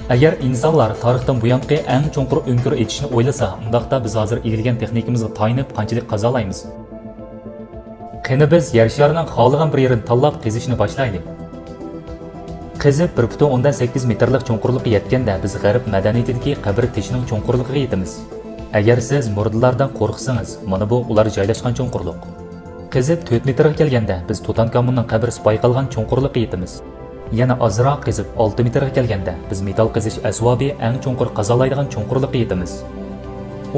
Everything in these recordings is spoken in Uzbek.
Agar insonlar tarixdan buyangi eng cho'nqur o'nkir etishni o'ylasa, undaqda biz hozir egilgan texnikamizga tayanib qanchalik qazolaymiz. Qani biz yer sharining xohlagan bir yerini tanlab qazishni boshlaylik. Qazib 1.8 metrlik cho'nqurlikka yetganda biz g'arb madaniyatidagi qabr teshining cho'nqurligiga yetamiz. Agar siz murdalardan qo'rqsangiz, mana bu ular joylashgan cho'nqurlik. Qazib 4 metrga kelganda biz Tutankamonning qabri payqalgan cho'nqurlikka yetamiz. Yana azroq qazib 6 metrga kelganda biz metal qazish asbobi eng cho'nqur qazolaydigan cho'nqurlikka yetamiz.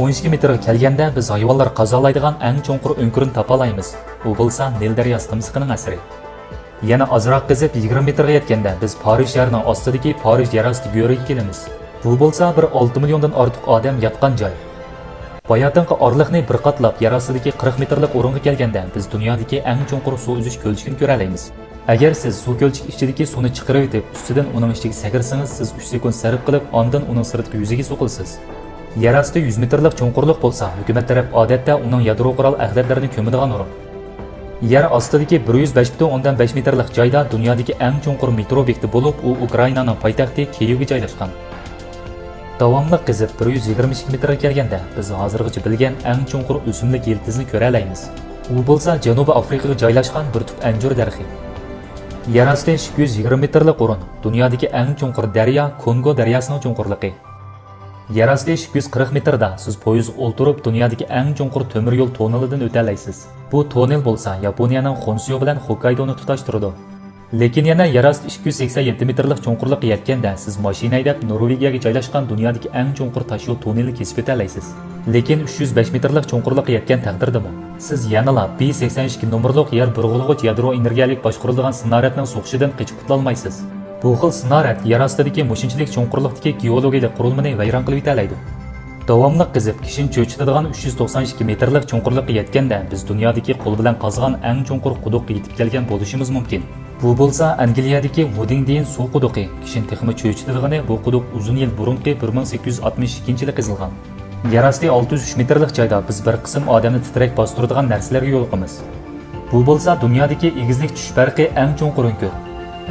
12 metrga kelganda biz hayvonlar qazolaydigan eng cho'nqur o'nkirini topa olamiz. U bo'lsa Nil daryosi timsiqining asri. Yana azroq qazib 20 metrga yetganda biz Parij shahrining ostidagi Parij yerosti go'riga kelamiz. Bu bo'lsa bir 6 milliondan ortiq odam yotgan joy. Bayatinqi orliqni bir qatlab yerostidagi 40 metrlik o'ringa kelganda biz dunyodagi eng cho'nqur suv uzish ko'lchigini ko'ra olamiz. Agar siz suv ko'lchik ichidagi suvni chiqarib etib, ustidan uning ichiga sakrsangiz, siz 3 sekund sarf qilib, ondan uning sirtqi yuziga so'qilsiz. Yerosti 100 metrlik cho'nqurlik bo'lsa, hukumat taraf odatda uning yadro qurol ahdlarini ko'madigan o'rin. Yer ostidagi 105.5 metrlik joyda dunyodagi eng cho'nqur metro bekti bo'lib, u Ukrainaning poytaxti Kiyevga joylashgan. Davomli qizib 122 metrga kelganda biz hozirgacha bilgan eng cho'nqur o'simlik yildizni ko'ra olamiz. U bo'lsa Janubiy Afrikaga joylashgan bir tub anjur darxi. Yerosti 220 metrlik o'rin, dunyodagi eng cho'nqur daryo Kongo daryosining cho'nqurligi. Yerosti 240 metrda siz poyezd o'ltirib dunyodagi eng cho'nqur temir yo'l tonnelidan o'ta olasiz. Bu tonnel bo'lsa Yaponiyaning Honshu bilan Hokkaydoni tutashtiradi. Lekin yana yerosti 287 metrlik cho'nqurlikka yetganda siz mashina haydab Norvegiyaga joylashgan dunyodagi eng cho'nqur tashyo'l tonnelni kesib o'ta olasiz. Lekin 305 metrlik cho'nqurlikka yetgan taqdirdami, siz yanala B82 nomerlik yer burg'ulg'ich yadro energiyalik boshqarilgan snaradning so'qishidan qochib qutula olmaysiz. Bu xil snarad yer ostidagi mushinchilik cho'nqurlikdagi geologiyalik qurilmani vayron qilib o'talaydi. Davomli qizib kishini cho'chitadigan 392 metrlik cho'nqurlikka yetganda biz dunyodagi qo'l bilan qazgan eng cho'nqur quduqqa yetib kelgan bo'lishimiz mumkin. Bu bo'lsa Angliyadagi Woodingdean suv quduqi. Kishini texmi cho'chitadigani bu quduq uzun yil burunqi 1862-yilda qazilgan. Yerosti 603 metrlik joyda biz bir qism odamni titrak bostiradigan narsalarga yo'liqamiz. Bu bo'lsa dunyodagi egizlik tushish farqi eng cho'nqur o'nkir.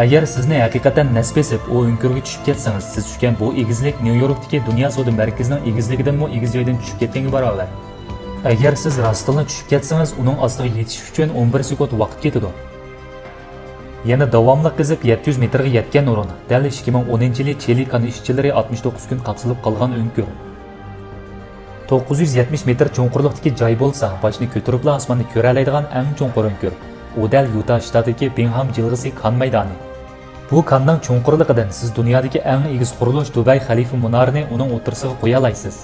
Agar sizni haqiqatan nasib etib o o'nkirga tushib ketsangiz, siz tushgan bu egizlik New Yorkdagi dunyo savdo markazining egizligidanmi egiz joydan tushib ketganga barobar. Agar siz rostdan tushib ketsangiz, uning ostiga yetish uchun 11 sekund vaqt ketadi. Yana davomli qizib 700 metrga yetgan o'rin. Dal 2010-yili Chili koni ishchilari 69 kun qapsilib qolgan o'nkir. 970 metr cho'nqurlikdagi joy bo'lsa, boshni ko'taribla osmonni ko'ra oladigan eng cho'nqur o'nkir. U dal Utah shtatidagi Bingham jilg'isi kon maydoni. Bu konning cho'nqurligidan siz dunyodagi eng egiz qurilish Dubay Xalifa munorini uning o'tirsiga qo'ya olasiz.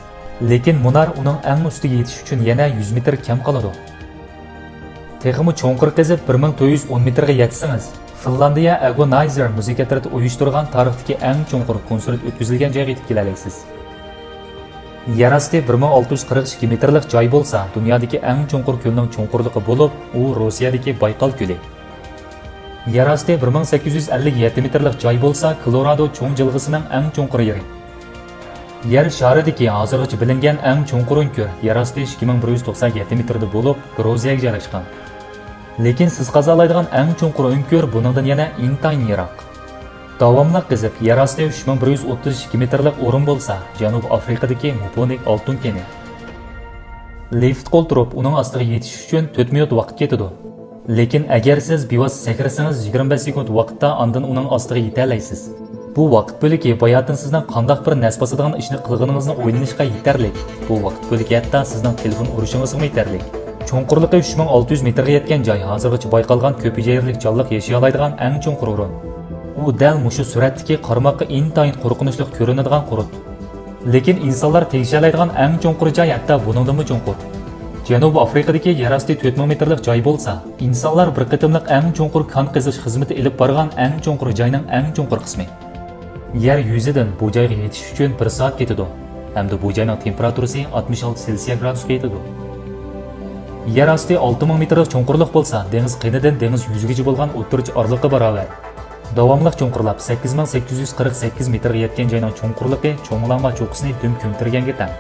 Lekin munar uning eng ustiga yetish uchun yana 100 metr kam qoladi. Texmi cho'nqur qizib 1410 metrga yetsangiz, Finlandiya Agonizer musiqa teatrida uyushtirgan tarixdagi eng cho'nqur konsert o'tkazilgan joyga yetib kela olasiz. Yerosti 1642 metrlik joy bo'lsa, dunyodagi eng cho'nqur ko'lning cho'nqurligi bo'lib, u Rossiyadagi Baykal ko'li. Yerosti 1857 metrlik joy bo'lsa, Kolorado cho'ng jilg'isining eng cho'nqur yeri. Yer sharidagi hozirgacha bilingan eng cho'nqur o'nkir yerosti 2197 metrda bo'lib, Gruziyaga joylashgan. Lekin siz qazolaydigan eng cho'nqur o'nkir buningdan yana intayin yiroq. Davomli qizib yerosti 3132 metrlik o'rin bo'lsa, Janubiy Afrikadagi Muponik oltin keni. Lift qo'ltirib uning ostiga yetish uchun 4 minut vaqt ketadi. Lekin agar siz bevosita sakrasangiz 25 sekund vaqtda ondan uning ostiga yeta olasiz. Bu vaqt bo'ligi bayotin sizning qandoq bir nasib bosadigan ishni qilganingizni o'ylanishga yetarli. Bu vaqt bo'ligi hatto sizning telefon urishingizga yetarli. Cho'nqurligi 3600 metrga yetgan joy hozirgacha bayqalgan ko'p yerlik jonliq yashay oladigan eng cho'nqur o'rin. U dal mushu suratdagi qarmoqqa intayin qo'rqinchli ko'rinadigan qurut. Lekin insonlar tegisha oladigan eng cho'nqur joy hatto buningdan cho'nqur. Janubiy Afrikadagi yerosti 4000 metrlik joy bo'lsa, insonlar bir qitimliq eng cho'nqur kon qazish xizmati olib borgan eng cho'nqur joyning eng cho'nqur qismi. Yer yuzidan bu joyga yetish uchun 1 soat ketadi. Hamda bu joyning temperaturasi 66 Selsiya gradusga yetadi. Yerosti 6000 metrlik cho'nqurlik bo'lsa, dengiz qinidan dengiz yuzigacha bo'lgan o'tirchi orliqqa barobar. Davomli cho'nqurlab 8848 metrga yetgan joyning cho'nqurligi cho'nglanma cho'qqisini dum ko'mtirganga teng.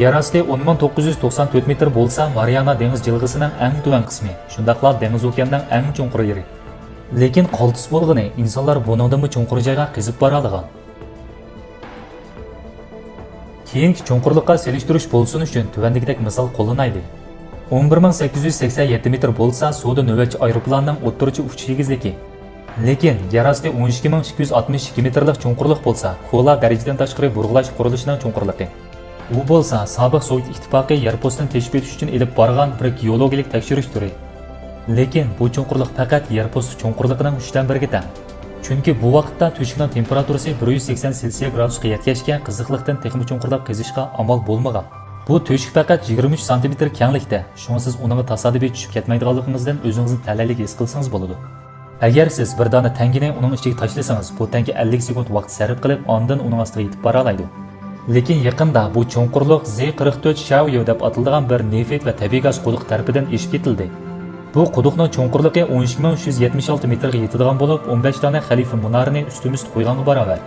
Yerosti 10994 metr bo'lsa, Mariana dengiz jilg'isining eng tuvan qismi, shundaqla dengiz okeanining eng cho'nqur yeri. Lekin qoltis bo'lg'ini insonlar buningdan cho'nqur joyga qizib bora olgan. Keyingi cho'nqurlikqa selishtirish bo'lsin uchun tuvandagidek misol qo'llanaydi. 11887 metr bo'lsa, suvda navbatchi aeroplanning o'rtacha uchish egizligi. Lekin yer osti 12262 metrlik cho'nqurlik bo'lsa, Kola darajadan tashqari burg'ulash qurilishining cho'nqurligi. U bo'lsa, sobiq Sovet ittifoqi yer postini teshib etish uchun elib borgan bir geologik tekshirish turi. Lekin bu cho'nqurlik faqat yer posti cho'nqurligining 3dan 1ga teng. Chunki bu vaqtda teshikning temperaturasi 180 selsiy gradusga yetkazgan qiziqlikdan texnik cho'nqurlab qazishga amal bo'lmagan. Bu teshik faqat 23 sm kenglikda. Shunga siz uning tasodifiy tushib ketmaydiganligingizdan o'zingizni talaylik his qilsangiz bo'ladi. Agar siz bir dona tangini uning ichiga tashlasangiz, bu tanga 50 sekund vaqt sarf qilib, ondan uning ostiga yetib bora oladi. Lekin yaqinda bu cho'nqurlik Z44 Xiaoyu deb atalgan bir neft va tabiiy gaz quduq tarafidan eshib ketildi. Bu quduqning cho'nqurligi 12376 metrga yetadigan bo'lib, 15 dona xalifa munorini ustma-ust qo'yganga barobar.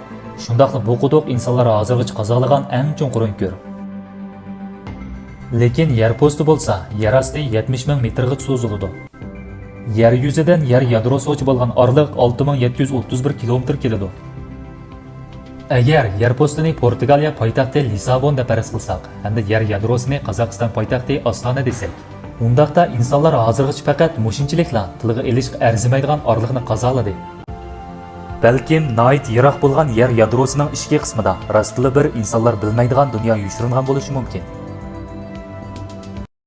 Shundaqla bu quduq insonlar hozirgacha qazolagan eng cho'nqur o'nkur. Lekin yer posti bo'lsa, yer osti 70 ming metrga cho'ziladi. Yer yuzidan yer yadrosi bo'lgan orliq 6731 kilometr keladi. Agar yer postini Portugaliya poytaxti Lisabon deb faraz qilsak, hamda yer yadrosini Qozog'iston poytaxti Ostona desak, undaqda insonlar hozirgacha faqat mushinchiliklar tilga elish arzimaydigan orliqni qazoladi. Balkim nihoyat yiroq bo'lgan yer yadrosining ichki qismida rostli bir insonlar bilmaydigan dunyo yushiringan bo'lishi mumkin.